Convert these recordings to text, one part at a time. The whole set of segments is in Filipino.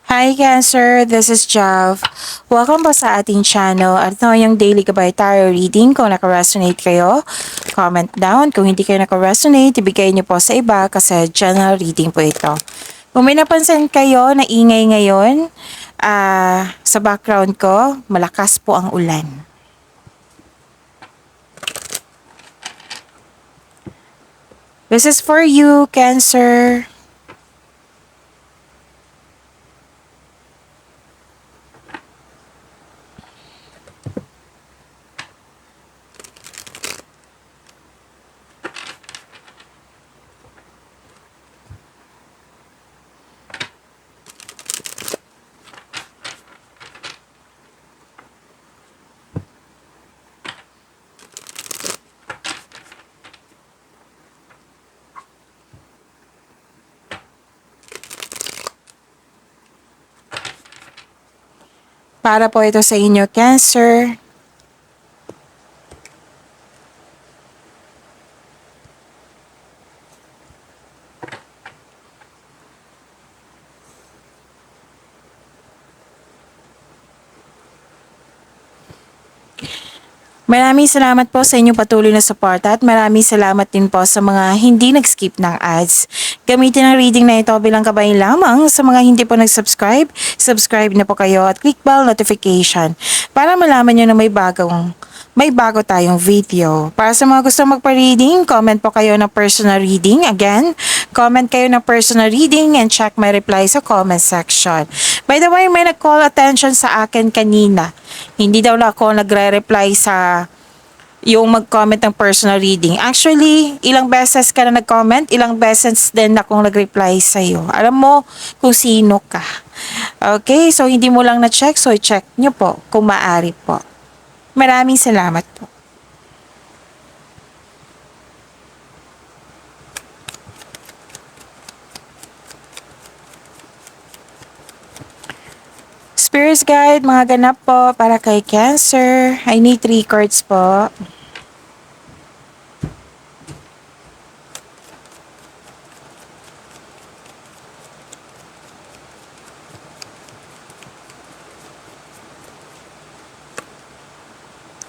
Hi Cancer, this is Jav. Welcome po sa ating channel at ito yung Daily Gabay Tarot Reading. Kung naka-resonate kayo, comment down. Kung hindi kayo naka-resonate, ibigay niyo po sa iba kasi general reading po ito. Kung may napansin kayo na ingay ngayon, sa background ko, malakas po ang ulan. This is for you, Cancer. Para po ito sa inyo, Cancer. Maraming salamat po sa inyong patuloy na suporta at maraming salamat din po sa mga hindi nag-skip ng ads. Gamitin ang reading na ito bilang gabay lamang sa mga hindi po nag-subscribe. Subscribe na po kayo at click bell notification para malaman nyo na may bago tayong video. Para sa mga gusto magpa-reading, comment po kayo ng personal reading. Again, comment kayo ng personal reading and check my reply sa comment section. By the way, may nag-call attention sa akin kanina. Hindi daw na ako nagre-reply sa yung mag-comment ng personal reading. Actually, ilang beses ka na nag-comment, ilang beses din akong nag-reply sa'yo. Alam mo kung sino ka. Okay, so hindi mo lang na-check, so i-check nyo po kung maaari po. Maraming salamat po. Spirits Guide, mga ganap po para kay Cancer. I need 3 cards po.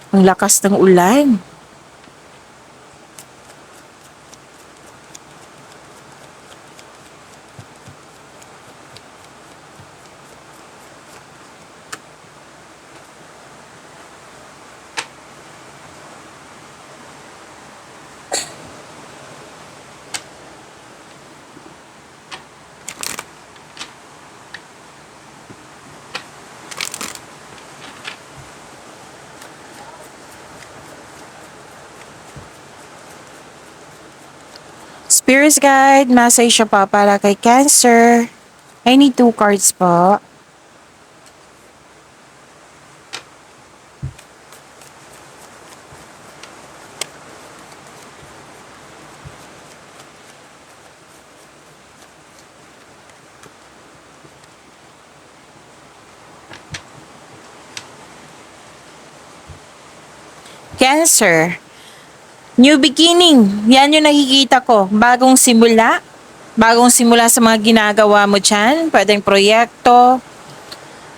Ang lakas ng ulan. Spirits Guide, message siya pa para kay Cancer. I need 2 cards po. Cancer, new beginning. Yan yung nakikita ko. Bagong simula. Bagong simula sa mga ginagawa mo dyan. Pwedeng proyekto.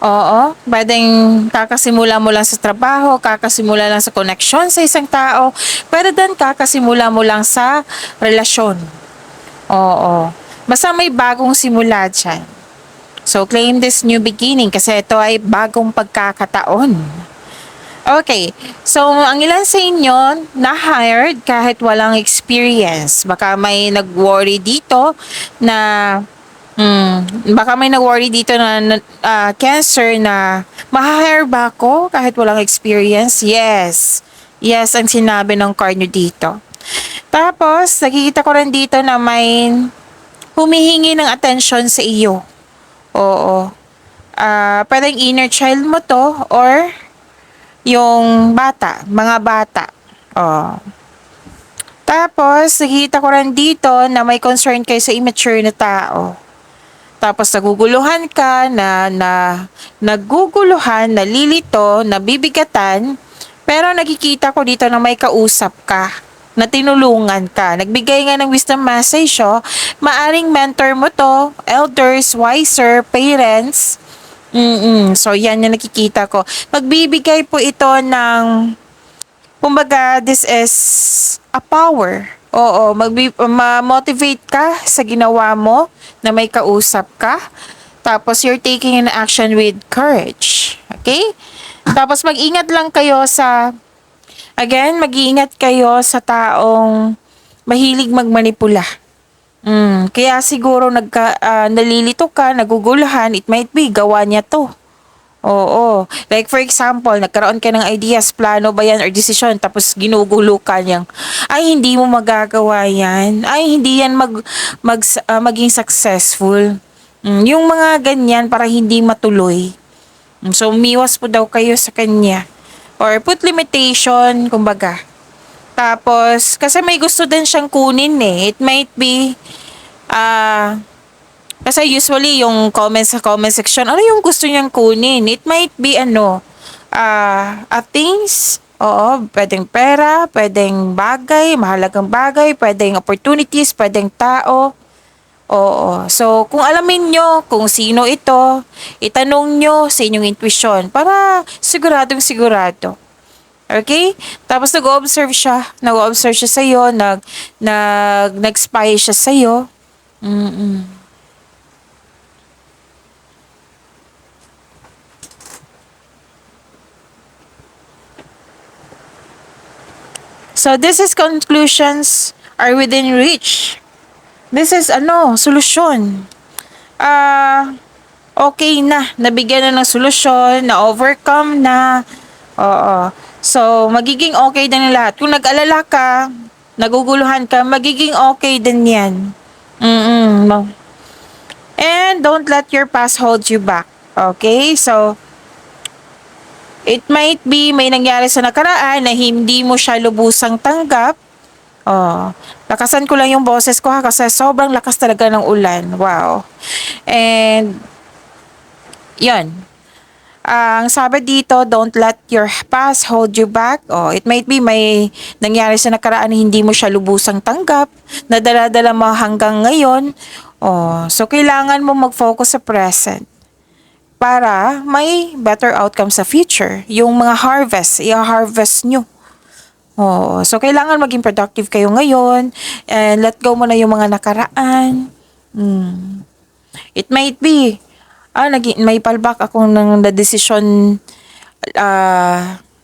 Oo. Pwedeng kakasimula mo lang sa trabaho, kakasimula lang sa koneksyon sa isang tao. Pwede din kakasimula mo lang sa relasyon. Oo. Basta may bagong simula dyan. So, claim this new beginning kasi ito ay bagong pagkakataon. Okay, so ang ilan sa inyo na-hired kahit walang experience. Baka may nag-worry dito na Cancer na ma-hire ba ako kahit walang experience? Yes. Yes, ang sinabi ng card nyo dito. Tapos, nakikita ko rin dito na may humihingi ng attention sa iyo. Oo. Pwedeng inner child mo to or yung bata, mga bata. Oh. Tapos, nakikita ko rin dito na may concern kayo sa immature na tao. Tapos, naguguluhan ka, naguguluhan, nalilito, nabibigatan, pero nakikita ko dito na may kausap ka na tinulungan ka. Nagbigay nga ng wisdom message, oh. Maaring mentor mo to, elders, wiser, parents. So, yan yung nakikita ko. Magbibigay po ito ng, kumbaga, this is a power. Oo, ma-motivate ka sa ginawa mo na may kausap ka. Tapos, you're taking an action with courage. Okay? Tapos, mag-ingat lang kayo sa, again, mag-iingat kayo sa taong mahilig magmanipula. Kaya siguro nalilito ka, naguguluhan, it might be gawa niya to. Oo. Like for example, nagkaroon ka ng ideas, plano ba yan or desisyon, tapos ginugulo ka niyang, ay hindi mo magagawa yan, ay hindi yan maging successful. Yung mga ganyan para hindi matuloy. So, umiwas po daw kayo sa kanya. Or put limitation, kumbaga. Tapos, kasi may gusto din siyang kunin eh. It might be, kasi usually yung comments sa comment section, ano yung gusto niyang kunin? It might be things, oo, pwedeng pera, pwedeng bagay, mahalagang bagay, pwedeng opportunities, pwedeng tao. Oo. So, kung alamin nyo kung sino ito, itanong nyo sa inyong intuition para siguradong sigurado. Okay? Tapos nag-observe siya. Nag-observe siya sa'yo. Nag-spy siya sa'yo. So, this is conclusions are within reach. This is solusyon. Okay na. Nabigyan na ng solusyon, na-overcome na. Oo. So, magiging okay din ang lahat. Kung nag-alala ka, naguguluhan ka, magiging okay din yan. And don't let your past hold you back. Okay? So, it might be may nangyari sa nakaraan na hindi mo siya lubusang tanggap. Lakasan ko lang yung boses ko ha kasi sobrang lakas talaga ng ulan. Wow. And, yun. Ang sabi dito, don't let your past hold you back. It might be may nangyari sa nakaraan na hindi mo siya lubusang tanggap, nadala-dala mo hanggang ngayon. So kailangan mo mag-focus sa present para may better outcome sa future. Yung mga harvest, i-harvest nyo. So kailangan maging productive kayo ngayon and let go mo na yung mga nakaraan. It might be may palbak ako ng decision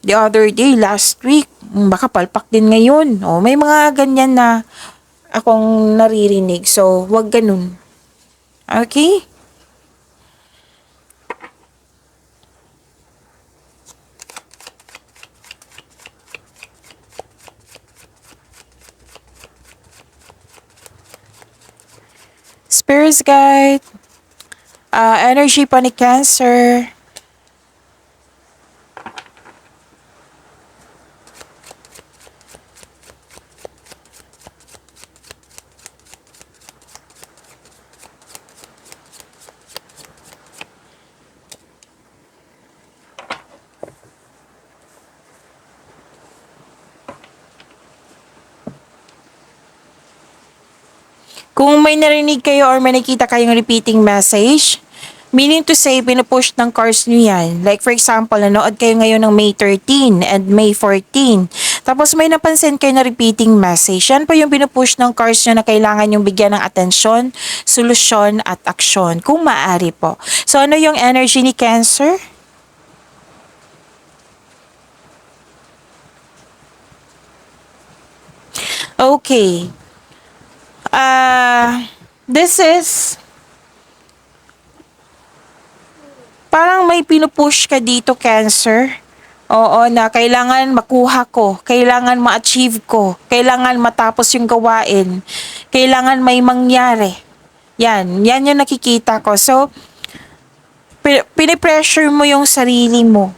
the other day, last week. Baka palpak din ngayon. May mga ganyan na akong naririnig. So, wag ganun. Okay? Spirits guide. Energy pa ni Cancer. Kung may narinig kayo or may nakita kayong repeating message, meaning to say, pinupush ng cards nyo yan. Like for example, nanood kayo ngayon ng May 13 and May 14. Tapos may napansin kayo na repeating message. Yan po yung pinupush ng cards nyo na kailangan yung bigyan ng atensyon, solusyon at aksyon. Kung maaari po. So ano yung energy ni Cancer? Okay. This is parang may pinupush ka dito, Cancer. Oo, na kailangan makuha ko, kailangan ma-achieve ko, kailangan matapos yung gawain, kailangan may mangyari. Yan yung nakikita ko. So, pinipressure mo yung sarili mo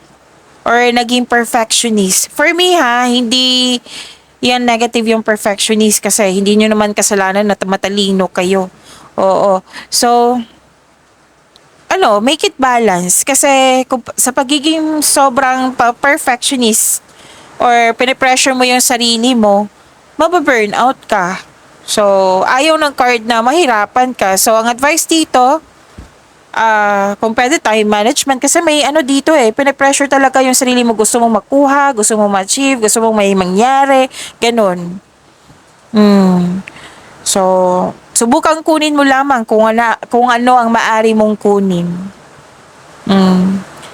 or naging perfectionist. For me hindi yan negative yung perfectionist kasi hindi nyo naman kasalanan na matalino kayo. Oo. So, make it balance. Kasi sa pagiging sobrang perfectionist or pinipressure mo yung sarili mo, mababurn out ka. So, ayaw ng card na mahirapan ka. So, ang advice dito, kung pwede time management kasi may ano dito pinapressure talaga yung sarili mo, gusto mong makuha, gusto mong ma-achieve, gusto mong may mangyari, ganun. So, subukan kunin mo lamang kung ano ang maari mong kunin.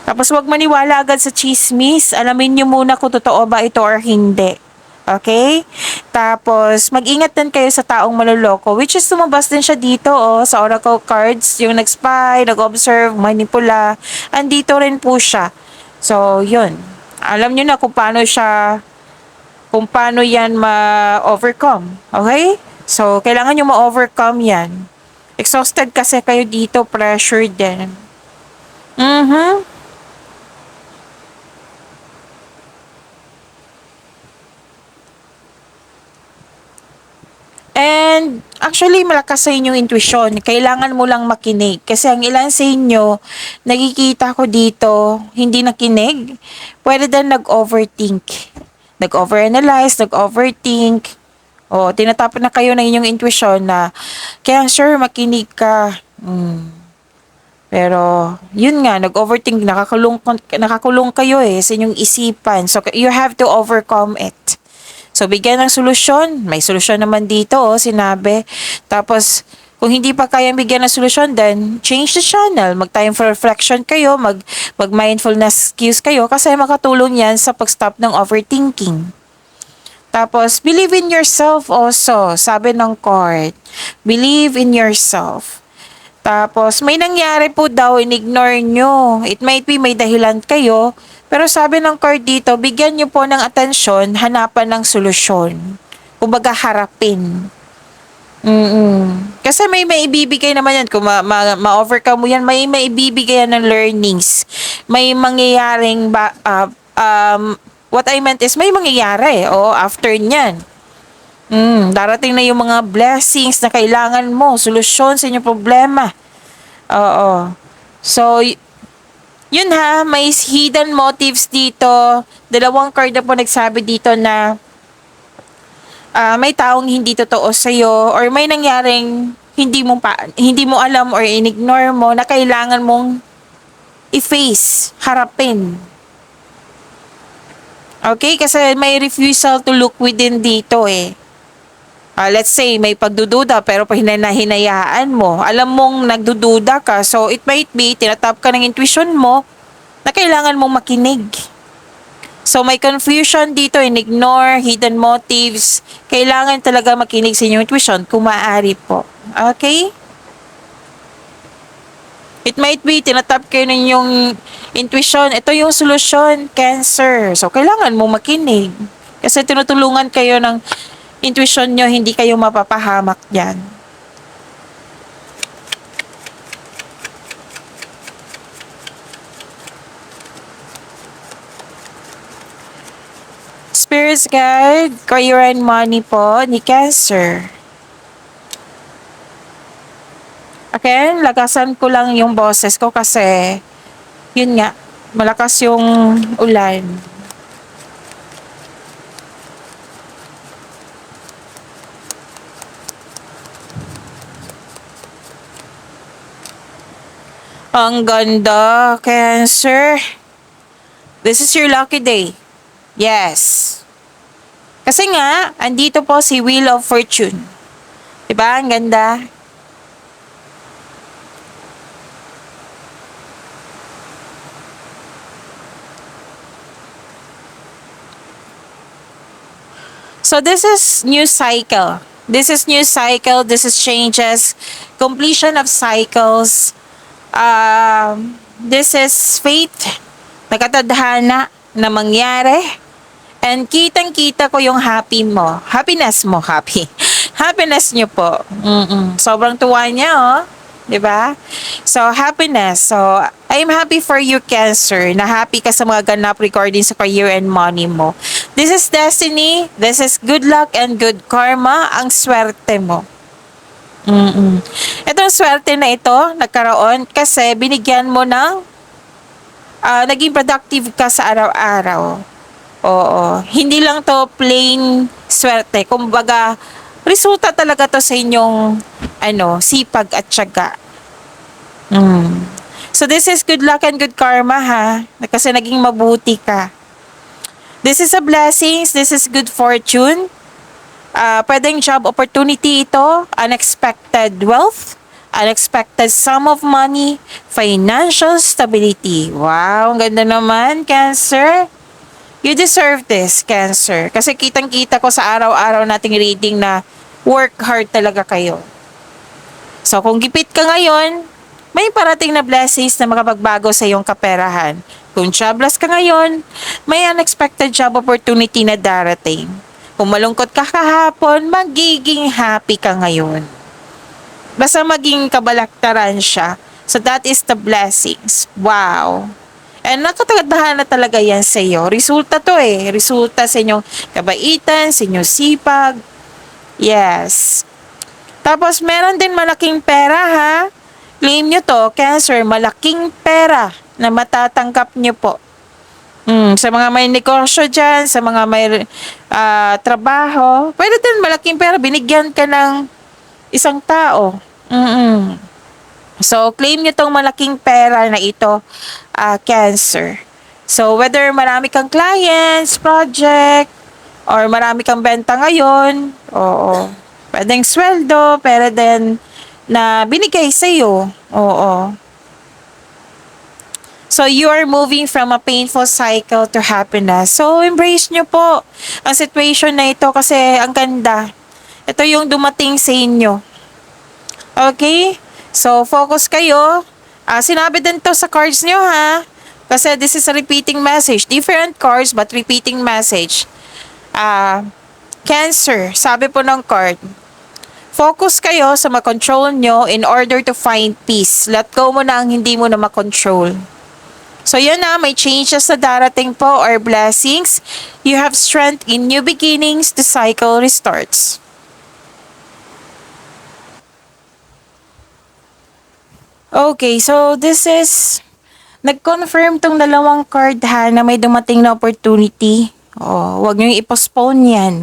Tapos wag maniwala agad sa chismis. Alamin nyo muna kung totoo ba ito or hindi. Okay? Tapos, mag-ingat din kayo sa taong maloloko, which is lumabas din siya dito, sa oracle cards, yung nag-spy, nag-observe, manipula, andito rin po siya. So, yun. Alam nyo na kung paano yan ma-overcome. Okay? So, kailangan nyo ma-overcome yan. Exhausted kasi kayo dito, pressured din. And actually, malakas sa inyong intuition. Kailangan mo lang makinig. Kasi ang ilan sa inyo, nakikita ko dito, hindi nakinig. Pwede din nag-overthink. Nag-overanalyze, nag-overthink. O, tinatapon na kayo ng inyong intuition na, Cancer, makinig ka. Pero, yun nga, nag-overthink, nakakulong kayo sa inyong isipan. So, you have to overcome it. So, bigyan ng solusyon. May solusyon naman dito, sinabi. Tapos, kung hindi pa kayang bigyan ng solusyon, then change the channel. Mag-time for reflection kayo, mag-mindfulness cues kayo kasi makatulong yan sa pag-stop ng overthinking. Tapos, believe in yourself also. Sabi ng card, believe in yourself. Tapos, may nangyari po daw, in-ignore nyo. It might be may dahilan kayo, pero sabi ng card dito, bigyan nyo po ng atensyon, hanapan ng solusyon. Kumbaga, harapin. Kasi may maibibigay naman yan. Kung ma-overcome mo yan, may maibibigay yan ng learnings. May mangyayaring, what I meant is, may mangyayari, after nyan. Darating na yung mga blessings na kailangan mo, solusyon sa inyong problema. Oo. So, yun may hidden motives dito. Dalawang card na po nagsabi dito na may taong hindi totoo sa'yo or may nangyaring hindi mo alam or in-ignore mo na kailangan mong i-face, harapin. Okay? Kasi may refusal to look within dito let's say, may pagdududa pero hinayaan mo. Alam mong nagdududa ka. So, it might be, tinatap ka ng intuition mo na kailangan mong makinig. So, may confusion dito, ignore, hidden motives. Kailangan talaga makinig sa inyong intuition kung maaari po. Okay? It might be, tinatap kayo ng inyong intuition. Ito yung solusyon, Cancer. So, kailangan mong makinig. Kasi tinutulungan kayo ng intuition nyo, hindi kayo mapapahamak dyan. Spirits Guide, career and money po ni Cancer. Okay, lagasan ko lang yung boses ko kasi yun nga, malakas yung ulan. Ang ganda, Cancer. This is your lucky day. Yes. Kasi nga, andito po si Wheel of Fortune. Diba? Ang ganda. So this is new cycle. This is new cycle. This is changes. Completion of cycles. This is fate, nakatadhana na mangyari, and kitang-kita ko yung happiness nyo po. Sobrang tuwa niya, diba? So, happiness. So, I'm happy for you, Cancer, na happy ka sa mga ganap regarding sa career and money mo. This is destiny, this is good luck and good karma, ang swerte mo. Itong swerte na ito, nagkaroon kasi binigyan mo ng naging productive ka sa araw-araw. Oo. Hindi lang to plain swerte. Kumbaga, resulta talaga to sa inyong sipag at tiyaga. Mm. So this is good luck and good karma ha. Kasi naging mabuti ka. This is a blessings. This is good fortune. Pwedeng job opportunity ito. Unexpected wealth. Unexpected sum of money. Financial stability. Wow, ang ganda naman, Cancer. You deserve this, Cancer. Kasi kitang-kita ko sa araw-araw nating reading na work hard talaga kayo. So, kung gipit ka ngayon, may parating na blessings na makapagbago sa iyong kaperahan. Kung jobless ka ngayon, may unexpected job opportunity na darating. Kung malungkot ka kahapon, magiging happy ka ngayon. Basta maging kabalaktaran siya. So that is the blessings. Wow. And nakatagadahan na talaga yan sa iyo. Resulta to eh. Resulta sa inyong kabaitan, sa inyong sipag. Yes. Tapos meron din malaking pera ha. Claim nyo to, Cancer, malaking pera na matatanggap nyo po. Sa mga may negosyo dyan, sa mga may trabaho, pwede din malaking pera, binigyan ka ng isang tao. So, claim nyo tong malaking pera na ito, Cancer. So, whether marami kang clients, project, or marami kang benta ngayon, oo. Pwedeng sweldo, pero din na binigay sa'yo. Oo. So, you are moving from a painful cycle to happiness. So, embrace nyo po ang situation na ito kasi ang ganda. Ito yung dumating sa inyo. Okay? So, focus kayo. Sinabi din to sa cards nyo ha. Kasi this is a repeating message. Different cards but repeating message. Cancer, sabi po ng card. Focus kayo sa makontrol nyo in order to find peace. Let go mo na ang hindi mo na makontrol. So yun na, may changes na darating po or blessings. You have strength in new beginnings. The cycle restarts. Okay, so this is nag-confirm tong dalawang card ha na may dumating na opportunity. Wag niyo i-postpone yan.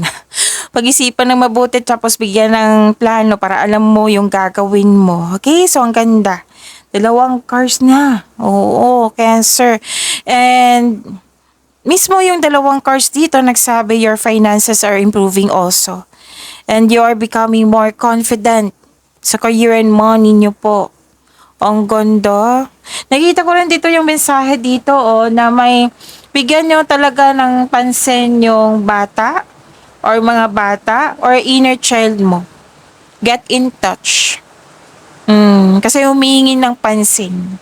Pag-isipan ng mabuti tapos bigyan ng plano para alam mo yung gagawin mo. Okay? So, ang ganda. Dalawang cards na. Oo, Cancer. And, mismo yung dalawang cards dito nagsabi your finances are improving also. And you are becoming more confident sa career and money nyo po. Ang ganda. Nakita ko rin dito yung mensahe dito na may bigyan nyo talaga ng pansin yung bata or mga bata or inner child mo. Get in touch. Kasi humihingi ng pansin.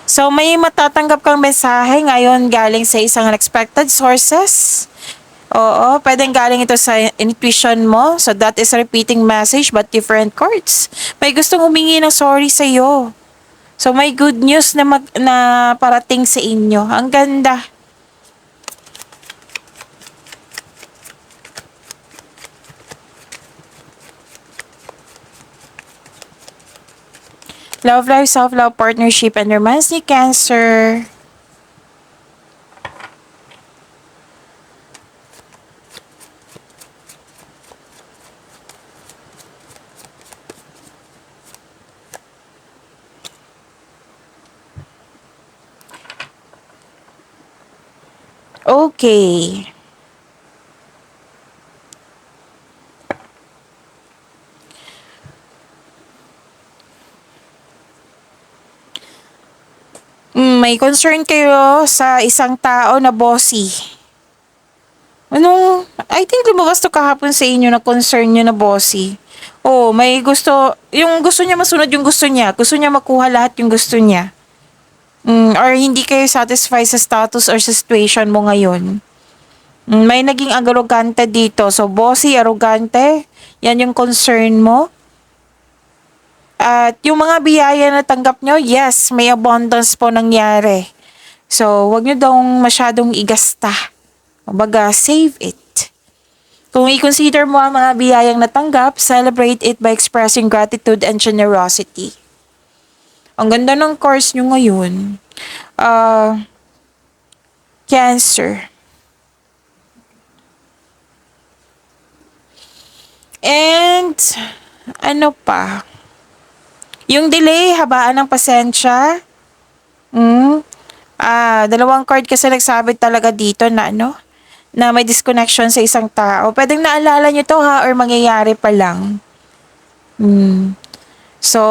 So, may matatanggap kang mensahe ngayon galing sa isang unexpected sources. Oo, pwedeng galing ito sa intuition mo. So, that is a repeating message but different cards. May gustong humingi ng sorry sa iyo. So, may good news na parating sa inyo. Ang ganda. Love life, self-love, partnership, and romance ni Cancer. Okay. May concern kayo sa isang tao na bossy. I think lumabas to kahapon sa inyo na concern nyo na bossy. May gusto, yung gusto niya masunod yung gusto niya. Gusto niya makuha lahat yung gusto niya. Or hindi kayo satisfied sa status or sa situation mo ngayon. May naging arrogante dito. So, bossy, arrogante, yan yung concern mo. At yung mga biyaya na tanggap nyo, yes, may abundance po nangyari. So, wag nyo daw masyadong igasta. Kumbaga, save it. Kung i-consider mo ang mga biyayang natanggap, celebrate it by expressing gratitude and generosity. Ang ganda ng course nyo ngayon. Cancer. And, ano pa? Yung delay, habaan ng pasensya. Mm. Dalawang card kasi nagsabi talaga dito na ano, na may disconnection sa isang tao. Pwedeng naalala nyo to ha, or mangyayari pa lang. So,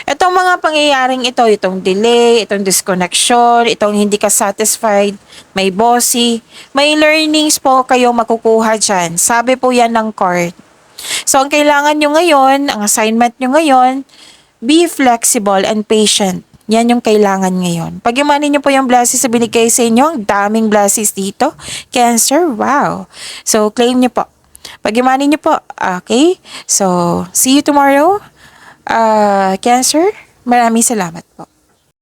itong mga pangyayaring ito, itong delay, itong disconnection, itong hindi ka satisfied, may bossy, may learnings po kayo makukuha dyan. Sabi po yan ng card. So, ang kailangan nyo ngayon, ang assignment nyo ngayon, be flexible and patient. Yan yung kailangan ngayon. Pag-imanin nyo po yung blessings na binigay sa inyo, ang daming blessings dito. Cancer, wow. So, claim nyo po. Pag-imanin nyo po. Okay? So, see you tomorrow. Cancer, maraming salamat po.